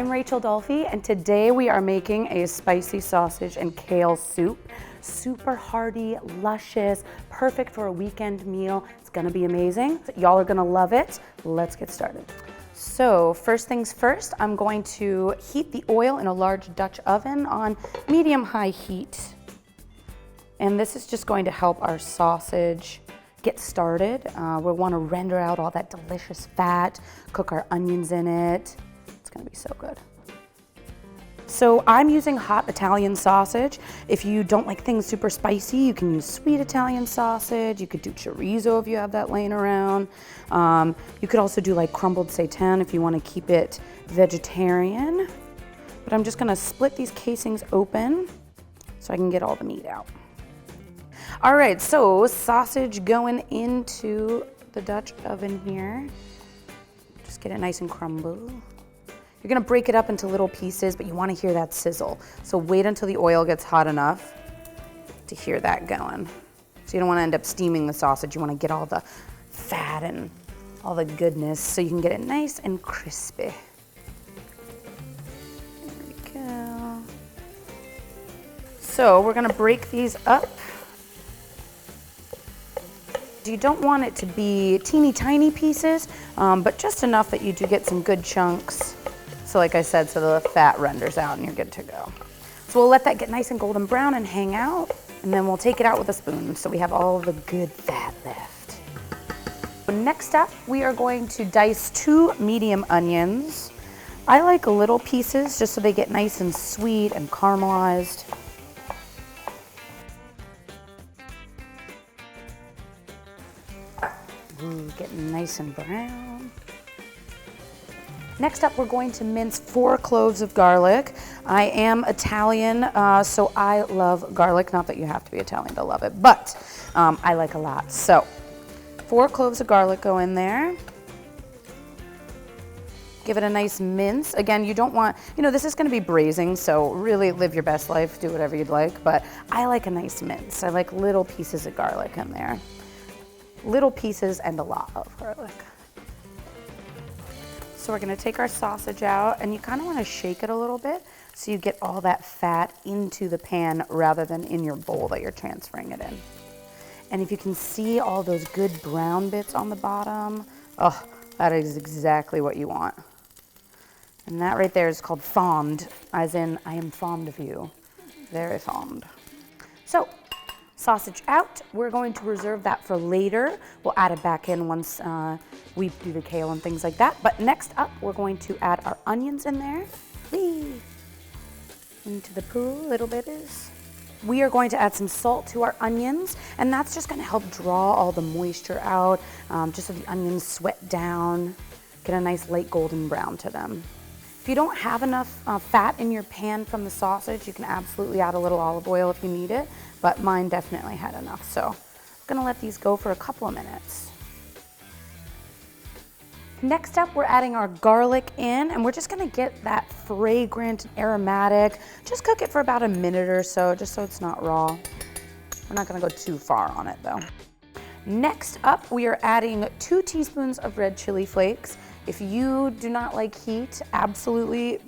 I'm Rachel Dolphy, and today we are making a spicy sausage and kale soup. Super hearty, luscious, perfect for a weekend meal. It's gonna be amazing. Y'all are gonna love it. Let's get started. So first things first, I'm going to heat the oil in a large Dutch oven on medium-high heat. And this is just going to help our sausage get started. We'll want to render out all that delicious fat, cook our onions in it. It's gonna be so good. So I'm using hot Italian sausage. If you don't like things super spicy, you can use sweet Italian sausage. You could do chorizo if you have that laying around. You could also do like crumbled seitan if you want to keep it vegetarian. But I'm just gonna split these casings open so I can get all the meat out. All right, so sausage going into the Dutch oven here. Just get it nice and crumble. You're gonna break it up into little pieces, but you wanna hear that sizzle. So wait until the oil gets hot enough to hear that going. So you don't wanna end up steaming the sausage. You wanna get all the fat and all the goodness so you can get it nice and crispy. There we go. So we're gonna break these up. You don't want it to be teeny tiny pieces, but just enough that you do get some good chunks. So like I said, so the fat renders out and you're good to go. So we'll let that get nice and golden brown and hang out, and then we'll take it out with a spoon so we have all the good fat left. So next up, we are going to dice 2 medium onions. I like little pieces just so they get nice and sweet and caramelized. Ooh, getting nice and brown. Next up, we're going to mince 4 cloves of garlic. I am Italian, so I love garlic. Not that you have to be Italian to love it, but I like a lot. So 4 cloves of garlic go in there. Give it a nice mince. Again, you don't want, this is gonna be braising, so really live your best life, do whatever you'd like, but I like a nice mince. I like little pieces of garlic in there. Little pieces and a lot of garlic. So we're gonna take our sausage out, and you kind of want to shake it a little bit so you get all that fat into the pan rather than in your bowl that you're transferring it in. And if you can see all those good brown bits on the bottom, oh, that is exactly what you want. And that right there is called fond, as in I am fond of you. Very fond. So, sausage out. We're going to reserve that for later. We'll add it back in once we do the kale and things like that. But next up, we're going to add our onions in there. Whee! Into the pool, little bitties. We are going to add some salt to our onions, and that's just gonna help draw all the moisture out, just so the onions sweat down, get a nice light golden brown to them. If you don't have enough fat in your pan from the sausage, you can absolutely add a little olive oil if you need it, but mine definitely had enough. So I'm gonna let these go for a couple of minutes. Next up, we're adding our garlic in, and we're just gonna get that fragrant and aromatic. Just cook it for about a minute or so, just so it's not raw. We're not gonna go too far on it though. Next up, we are adding 2 teaspoons of red chili flakes. If you do not like heat, absolutely,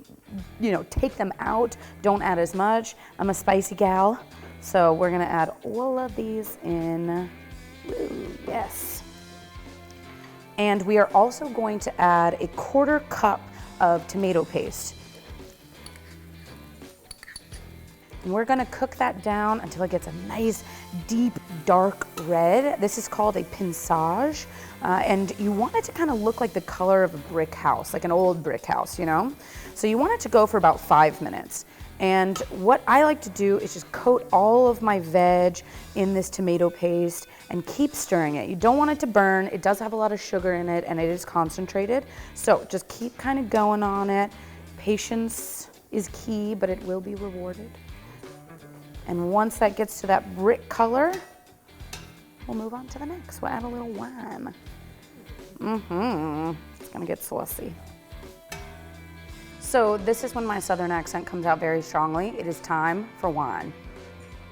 take them out. Don't add as much. I'm a spicy gal, so we're gonna add all of these in. Ooh, yes. And we are also going to add a 1/4 cup of tomato paste. And we're gonna cook that down until it gets a nice, deep, dark red. This is called a pinçage. And you want it to kind of look like the color of a brick house, like an old brick house, So you want it to go for about 5 minutes. And what I like to do is just coat all of my veg in this tomato paste and keep stirring it. You don't want it to burn. It does have a lot of sugar in it, and it is concentrated. So just keep kind of going on it. Patience is key, but it will be rewarded. And once that gets to that brick color, we'll move on to the next. We'll add a little wine. It's gonna get saucy. So this is when my southern accent comes out very strongly. It is time for wine.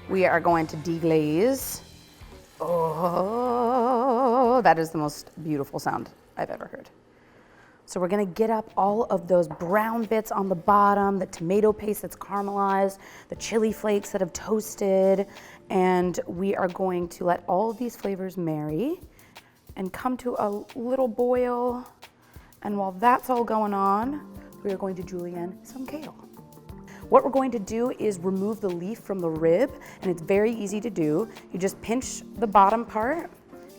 We are going to deglaze. Oh, that is the most beautiful sound I've ever heard. So we're gonna get up all of those brown bits on the bottom, the tomato paste that's caramelized, the chili flakes that have toasted, and we are going to let all of these flavors marry and come to a little boil. And while that's all going on, we are going to julienne some kale. What we're going to do is remove the leaf from the rib, and it's very easy to do. You just pinch the bottom part,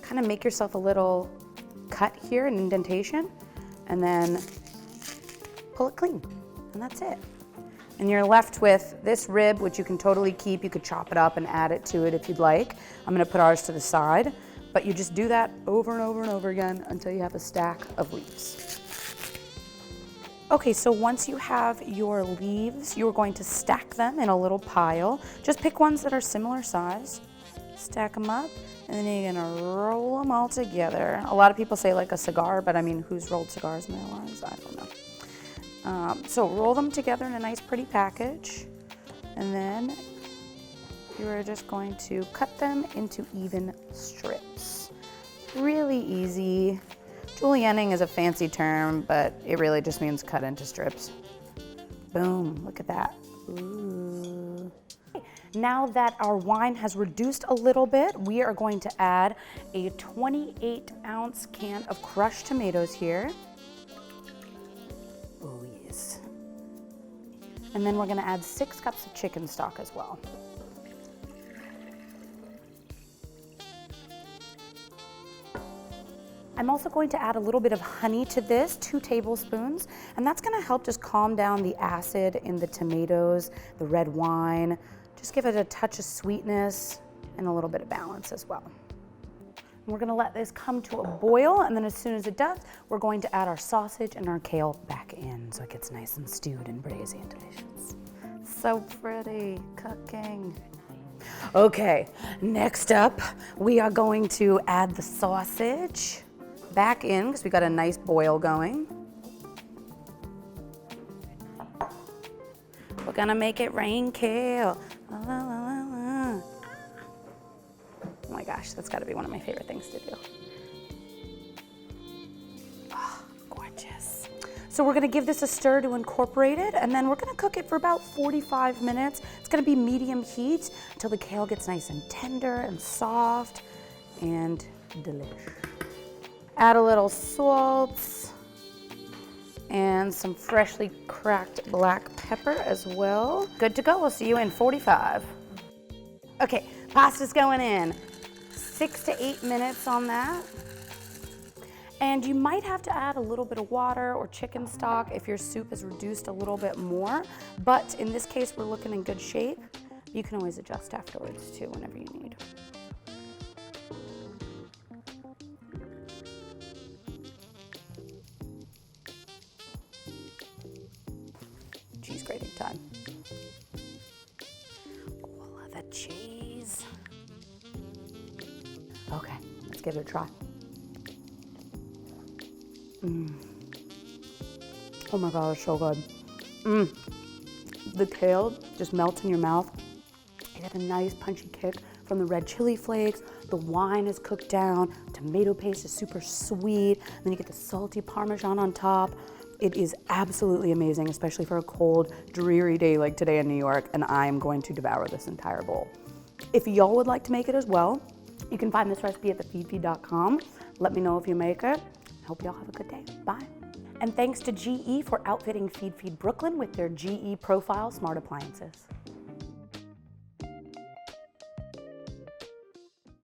kind of make yourself a little cut here, an indentation, and then pull it clean, and that's it. And you're left with this rib, which you can totally keep. You could chop it up and add it to it if you'd like. I'm gonna put ours to the side, but you just do that over and over and over again until you have a stack of leaves. Okay, so once you have your leaves, you're going to stack them in a little pile. Just pick ones that are similar size, stack them up, and then you're gonna roll them all together. A lot of people say like a cigar, but I mean, who's rolled cigars in their lives? I don't know. So roll them together in a nice pretty package, and then you're just going to cut them into even strips. Really easy. Julienning is a fancy term, but it really just means cut into strips. Boom, look at that. Ooh. Now that our wine has reduced a little bit, we are going to add a 28-ounce can of crushed tomatoes here. Oh yes. And then we're gonna add 6 cups of chicken stock as well. I'm also going to add a little bit of honey to this, 2 tablespoons, and that's gonna help just calm down the acid in the tomatoes, the red wine, just give it a touch of sweetness and a little bit of balance as well. And we're gonna let this come to a boil, and then as soon as it does, we're going to add our sausage and our kale back in so it gets nice and stewed and braisy and delicious. So pretty cooking. Okay, next up, we are going to add the sausage back in because we got a nice boil going. We're gonna make it rain kale. La, la, la, la. Oh my gosh, that's gotta be one of my favorite things to do. Oh, gorgeous. So we're gonna give this a stir to incorporate it, and then we're gonna cook it for about 45 minutes. It's gonna be medium heat until the kale gets nice and tender and soft and delicious. Add a little salt and some freshly cracked black pepper as well. Good to go, we'll see you in 45. Okay, pasta's going in. 6 to 8 minutes on that. And you might have to add a little bit of water or chicken stock if your soup is reduced a little bit more, but in this case, we're looking in good shape. You can always adjust afterwards too, whenever you need. Cheese grating time. All of the cheese. Okay, let's give it a try. Oh my God, it's so good. The kale just melts in your mouth. It had a nice punchy kick from the red chili flakes. The wine is cooked down. Tomato paste is super sweet. And then you get the salty Parmesan on top. It is absolutely amazing, especially for a cold, dreary day like today in New York, and I'm going to devour this entire bowl. If y'all would like to make it as well, you can find this recipe at thefeedfeed.com. Let me know if you make it. I hope y'all have a good day. Bye. And thanks to GE for outfitting Feedfeed Brooklyn with their GE Profile Smart Appliances.